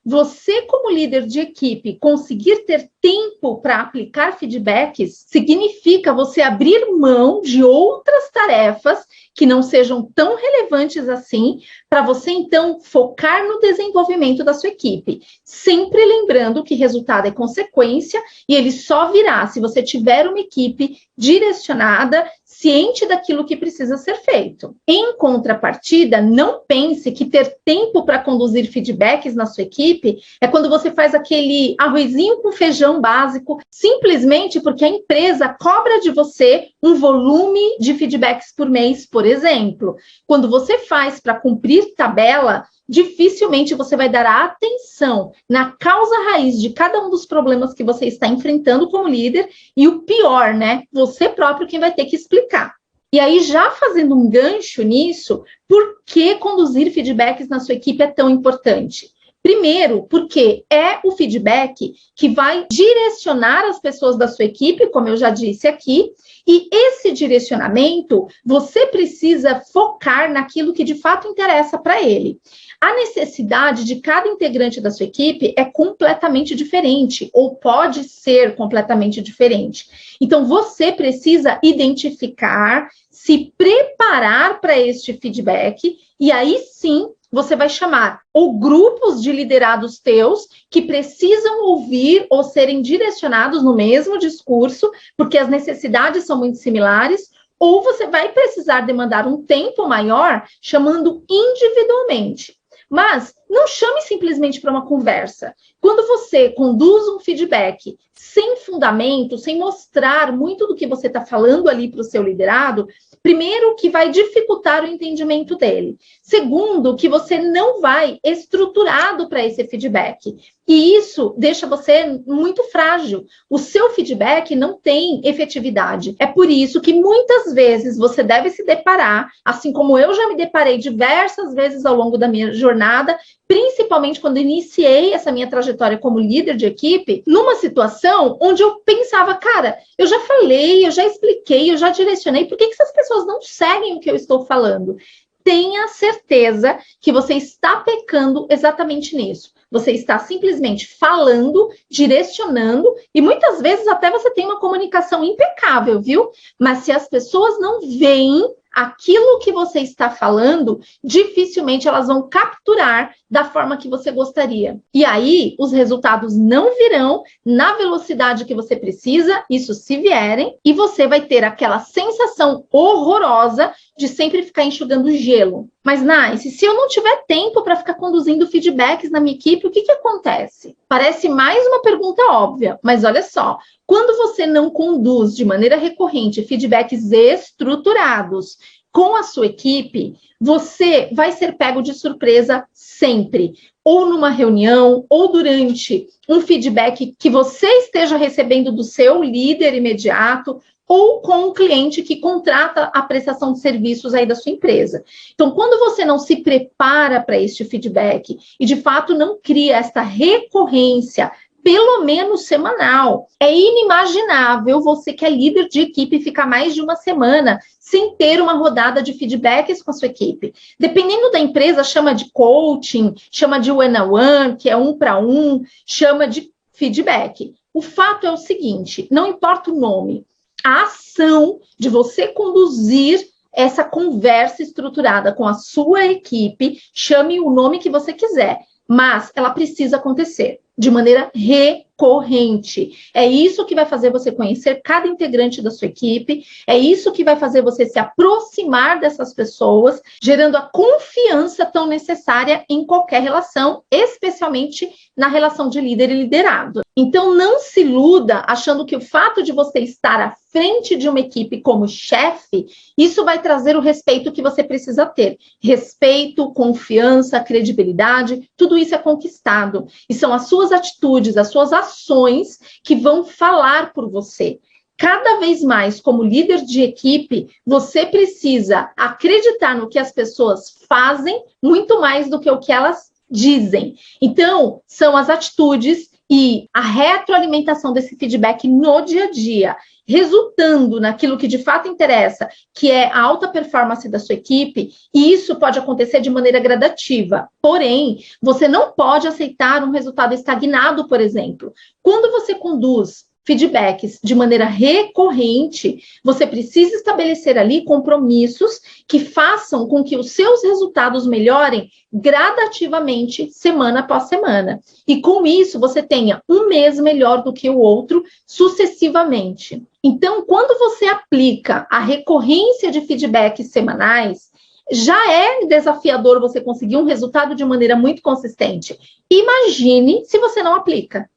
Você, como líder de equipe, conseguir ter tempo para aplicar feedbacks significa você abrir mão de outras tarefas que não sejam tão relevantes assim, para você, então, focar no desenvolvimento da sua equipe. Sempre lembrando que resultado é consequência e ele só virá se você tiver uma equipe direcionada, ciente daquilo que precisa ser feito. Em contrapartida, não pense que ter tempo para conduzir feedbacks na sua equipe é quando você faz aquele arrozinho com feijão básico, simplesmente porque a empresa cobra de você um volume de feedbacks por mês, por exemplo. Quando você faz para cumprir tabela, dificilmente você vai dar a atenção na causa raiz de cada um dos problemas que você está enfrentando como líder e o pior, né? Você próprio quem vai ter que explicar. E aí, já fazendo um gancho nisso, por que conduzir feedbacks na sua equipe é tão importante? Primeiro, porque é o feedback que vai direcionar as pessoas da sua equipe, como eu já disse aqui, e esse direcionamento, você precisa focar naquilo que de fato interessa para ele. A necessidade de cada integrante da sua equipe é completamente diferente, ou pode ser completamente diferente. Então, você precisa identificar, se preparar para este feedback, e aí sim, você vai chamar ou grupos de liderados teus que precisam ouvir ou serem direcionados no mesmo discurso, porque as necessidades são muito similares, ou você vai precisar demandar um tempo maior chamando individualmente. Mas não chame simplesmente para uma conversa. Quando você conduz um feedback sem fundamento, sem mostrar muito do que você está falando ali para o seu liderado, primeiro, que vai dificultar o entendimento dele. Segundo, que você não vai estruturado para esse feedback. E isso deixa você muito frágil. O seu feedback não tem efetividade. É por isso que muitas vezes você deve se deparar, assim como eu já me deparei diversas vezes ao longo da minha jornada, principalmente quando iniciei essa minha trajetória como líder de equipe, numa situação onde eu pensava, cara, eu já falei, eu já expliquei, eu já direcionei, por que essas pessoas não seguem o que eu estou falando? Tenha certeza que você está pecando exatamente nisso. Você está simplesmente falando, direcionando, e muitas vezes até você tem uma comunicação impecável, viu? Mas se as pessoas não veem aquilo que você está falando, dificilmente elas vão capturar da forma que você gostaria. E aí, os resultados não virão na velocidade que você precisa, isso se vierem, e você vai ter aquela sensação horrorosa de sempre ficar enxugando gelo. Mas, Nice, se eu não tiver tempo para ficar conduzindo feedbacks na minha equipe, o que acontece? Parece mais uma pergunta óbvia, mas olha só, quando você não conduz de maneira recorrente feedbacks estruturados com a sua equipe, você vai ser pego de surpresa sempre. Ou numa reunião, ou durante um feedback que você esteja recebendo do seu líder imediato, ou com um cliente que contrata a prestação de serviços aí da sua empresa. Então, quando você não se prepara para este feedback e, de fato, não cria esta recorrência, pelo menos semanal, é inimaginável você que é líder de equipe ficar mais de uma semana sem ter uma rodada de feedbacks com a sua equipe. Dependendo da empresa, chama de coaching, chama de one-on-one, que é um para um, chama de feedback. O fato é o seguinte, não importa o nome, a ação de você conduzir essa conversa estruturada com a sua equipe, chame o nome que você quiser, mas ela precisa acontecer de maneira recorrente. É isso que vai fazer você conhecer cada integrante da sua equipe, é isso que vai fazer você se aproximar dessas pessoas, gerando a confiança tão necessária em qualquer relação, especialmente na relação de líder e liderado. Então, não se iluda achando que o fato de você estar à frente de uma equipe como chefe, isso vai trazer o respeito que você precisa ter. Respeito, confiança, credibilidade, tudo isso é conquistado. E são as suas atitudes, as suas ações que vão falar por você. Cada vez mais, como líder de equipe, você precisa acreditar no que as pessoas fazem muito mais do que o que elas dizem. Então, são as atitudes e a retroalimentação desse feedback no dia a dia, resultando naquilo que de fato interessa, que é a alta performance da sua equipe, e isso pode acontecer de maneira gradativa. Porém, você não pode aceitar um resultado estagnado, por exemplo. Quando você conduz feedbacks de maneira recorrente, você precisa estabelecer ali compromissos que façam com que os seus resultados melhorem gradativamente, semana após semana. E com isso, você tenha um mês melhor do que o outro, sucessivamente. Então, quando você aplica a recorrência de feedbacks semanais, já é desafiador você conseguir um resultado de maneira muito consistente. Imagine se você não aplica.